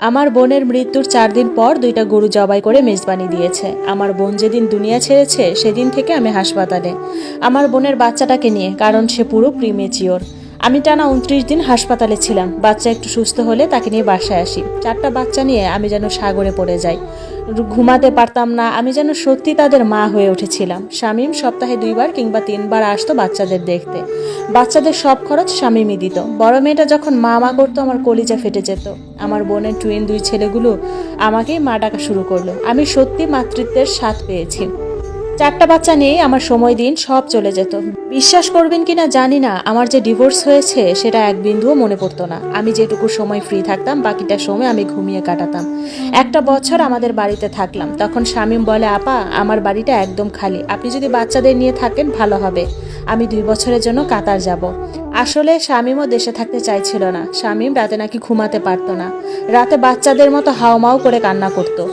আমার বোনের মৃত্যুর 4 দিন পর 2টা গরু জবাই করে মেজবানি দিয়েছে। আমার বোন যেদিন দুনিয়া ছেড়েছে সেদিন থেকে আমি হাসপাতালে আমার বোনের বাচ্চাটাকে নিয়ে, কারণ সে পুরো প্রিমেচিওর। আমি টানা 29 দিন হাসপাতালে ছিলাম। বাচ্চা একটু সুস্থ হলে তাকে নিয়ে বাসায় আসি। 4টা বাচ্চা নিয়ে আমি যেন সাগরে পড়ে যাই, ঘুমাতে পারতাম না। আমি যেন সত্যি তাদের মা হয়ে উঠেছিলাম। শামীম সপ্তাহে 2বার কিংবা 3বার আসতো বাচ্চাদের দেখতে। বাচ্চাদের সব খরচ শামীমই দিত। বড় মেয়েটা যখন মা মা করতো আমার কলিজা ফেটে যেত। আমার বোনের টুইন 2 ছেলেগুলো আমাকেই মা ডাকা শুরু করলো। আমি সত্যি মাতৃত্বের স্বাদ পেয়েছি। 4টা বাচ্চা নিয়ে আমার সময় দিন সব চলে যেত। বিশ্বাস করবেন কিনা জানি না, আমার যে ডিভোর্স হয়েছে সেটা এক বিন্দুও মনে পড়তো না। আমি যেটুকু সময় ফ্রি থাকতাম বাকিটা সময় আমি ঘুমিয়ে কাটাতাম। 1টা বছর আমাদের বাড়িতে থাকলাম। তখন শামীম বলে, আপা আমার বাড়িটা একদম খালি, আপনি যদি বাচ্চাদের নিয়ে থাকেন ভালো হবে। আমি 2 বছরের জন্য কাতার যাব। আসলে শামীমও দেশে থাকতে চাইছিল না। শামীম রাতে নাকি ঘুমাতে পারতো না। রাতে বাচ্চাদের মতো হাউমাউ করে কান্না করতো।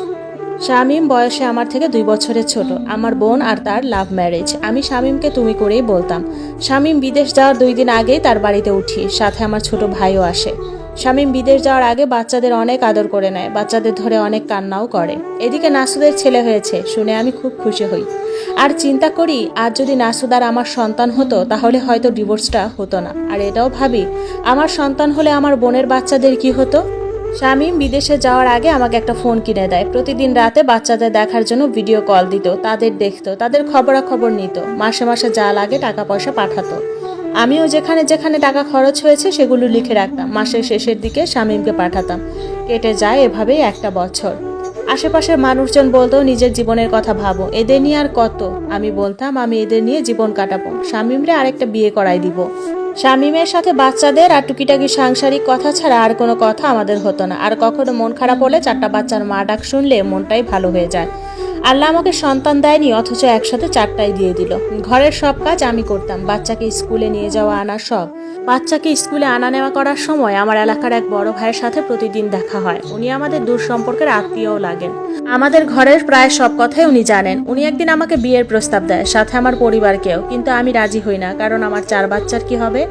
শামীম বয়সে আমার থেকে 2 বছরের ছোট। আমার বোন আর তার লাভ ম্যারেজ। আমি শামীমকে তুমি করেই বলতাম। শামীম বিদেশ যাওয়ার 2 দিন আগেই তার বাড়িতে উঠি, সাথে আমার ছোট ভাইও আসে। শামীম বিদেশ যাওয়ার আগে বাচ্চাদের অনেক আদর করে নেয়, বাচ্চাদের ধরে অনেক কান্নাও করে। এদিকে নাসুদের ছেলে হয়েছে শুনে আমি খুব খুশি হই। আর চিন্তা করি, আজ যদি নাসুদ আর আমার সন্তান হতো তাহলে হয়তো ডিভোর্সটা হতো না। আর এটাও ভাবি, আমার সন্তান হলে আমার বোনের বাচ্চাদের কি হতো। শামীম বিদেশে যাওয়ার আগে আমাকে একটা ফোন কিনে দেয়। প্রতিদিন রাতে বাচ্চাদের দেখার জন্য ভিডিও কল দিত, তাদের দেখতো, তাদের খবরাখবর নিত। মাসে মাসে যা লাগে টাকা পয়সা পাঠাতো। আমিও যেখানে যেখানে টাকা খরচ হয়েছে সেগুলো লিখে রাখতাম। মাসের শেষের দিকে শামীমকে পাঠাতাম। কেটে যায় এভাবেই 1টা বছর। আশেপাশের মানুষজন বলতো, নিজের জীবনের কথা ভাবো, এদের নিয়ে আর কত। আমি বলতাম, আমি এদের নিয়ে জীবন কাটাবো, শামীমরে আরেকটা বিয়ে করাই দিব। শামীমের সাথে বাচ্চাদের আর টুকিটাকি সাংসারিক কথা ছাড়া আর কোনো কথা আমাদের হতো না। আর কখনো মন খারাপ হলে 4টা বাচ্চার মা ডাক শুনলে মনটাই ভালো হয়ে যায়। আল্লাহ আমাকে সন্তান দেয়নি, অথচ একসাথে 4টাই দিয়ে দিল। ঘরের সব কাজ আমি করতাম, বাচ্চাকে স্কুলে নিয়ে যাওয়া আনা সব। বাচ্চাকে স্কুলে আনা নেওয়া করার সময় আমার এলাকার এক বড় ভাইয়ের সাথে প্রতিদিন দেখা হয়। উনি আমাদের দূর সম্পর্কের আত্মীয়ও লাগেন। আমাদের ঘরের প্রায় সব কথাই উনি জানেন। উনি একদিন আমাকে বিয়ের প্রস্তাব দেয়, সাথে আমার পরিবারকেও, কিন্তু আমি রাজি হই না, কারণ আমার 4 বাচ্চার কি হবে।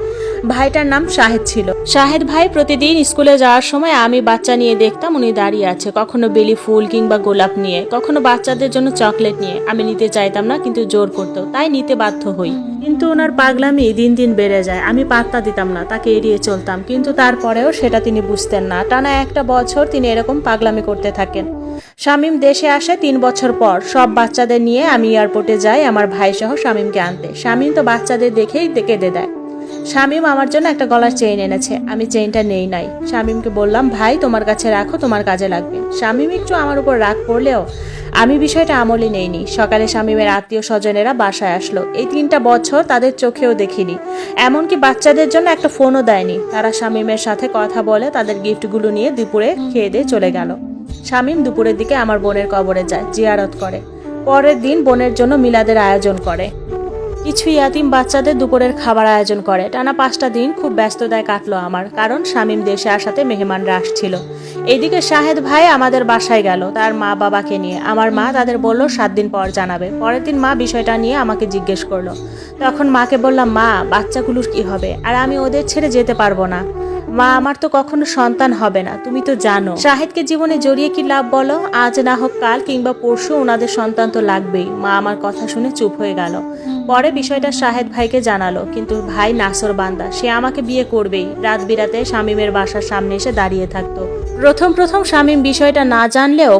ভাইটার নাম শাহেদ ছিল। শাহেদ ভাই প্রতিদিন স্কুলে যাওয়ার সময় আমি বাচ্চা নিয়ে দেখতাম উনি দাঁড়িয়ে আছে, কখনো বেলি ফুল কিংবা গোলাপ নিয়ে, কখনো বাচ্চাদের জন্য চকলেট নিয়ে। আমি নিতে চাইতাম না, কিন্তু জোর করতো, তাই নিতে বাধ্য হই। কিন্তু ওনার পাগলামি দিন দিন বেড়ে যায়। আমি পাত্তা দিতাম না, তাকে এড়িয়ে চলতাম, কিন্তু তারপরেও সেটা তিনি বুঝতেন না। টানা 1টা বছর তিনি এরকম পাগলামি করতে থাকেন। শামীম দেশে আসে 3 বছর পর। সব বাচ্চাদের নিয়ে আমি এয়ারপোর্টে যাই আমার ভাই সহ শামীমকে আনতে। শামীম তো বাচ্চাদের দেখেই কেঁদে দেয়। শামীম আমার জন্য একটা গলার চেইন এনেছে, আমি চেইনটা নেই নাই। শামীমকে বললাম, ভাই তোমার কাছে রাখো, তোমার কাজে লাগবে। শামীম একটু আমার উপর রাগ করলেও আমি বিষয়টা আমলে নেইনি। সকালে শামীমের আত্মীয় স্বজনেরা বাসায় আসলো। এই 3টা বছর তাদের চোখেও দেখিনি, এমনকি বাচ্চাদের জন্য একটা ফোনও দেয়নি। তারা শামীমের সাথে কথা বলে তাদের গিফটগুলো নিয়ে দুপুরে খেয়ে দিয়ে চলে গেল। শামীম দুপুরের দিকে আমার বোনের কবরে যায়, জিয়ারত করে। পরের দিন বোনের জন্য মিলাদের আয়োজন করে। কিছু ইয়াতিম বাচ্চাদের দুপুরের খাবার আয়োজন করে। টানা 5টা দিন খুব ব্যস্ততায় কাটলো আমার, কারণ শামীম দেশে আসাতে মেহমানরা আসছিল। এইদিকে শাহেদ ভাই আমাদের বাসায় গেল তার মা বাবাকে নিয়ে। আমার মা তাদের বলল 7 দিন পর জানাবে। পরের দিন মা বিষয়টা নিয়ে আমাকে জিজ্ঞেস করলো। তখন মাকে বললাম, মা বাচ্চাগুলোর কি হবে? আর আমি ওদের ছেড়ে যেতে পারবো না। মা, আমার তো কখনো সন্তান হবে না, তুমি তো জানো। শাহেদকে জীবনে জড়িয়ে কি লাভ বলো? আজ না হোক কাল কিংবা পরশু ওনাদের সন্তান তো লাগবেই। মা আমার কথা শুনে চুপ হয়ে গেল। পরে বিষয়টা শাহেদ ভাইকে জানালো, কিন্তু ভাই নাসর বান্দা, সে আমাকে বিয়ে করবেই। রাত বিরাতে শামীমের বাসার সামনে এসে দাঁড়িয়ে থাকতো। প্রথম শামীম বিষয়টা না জানলেও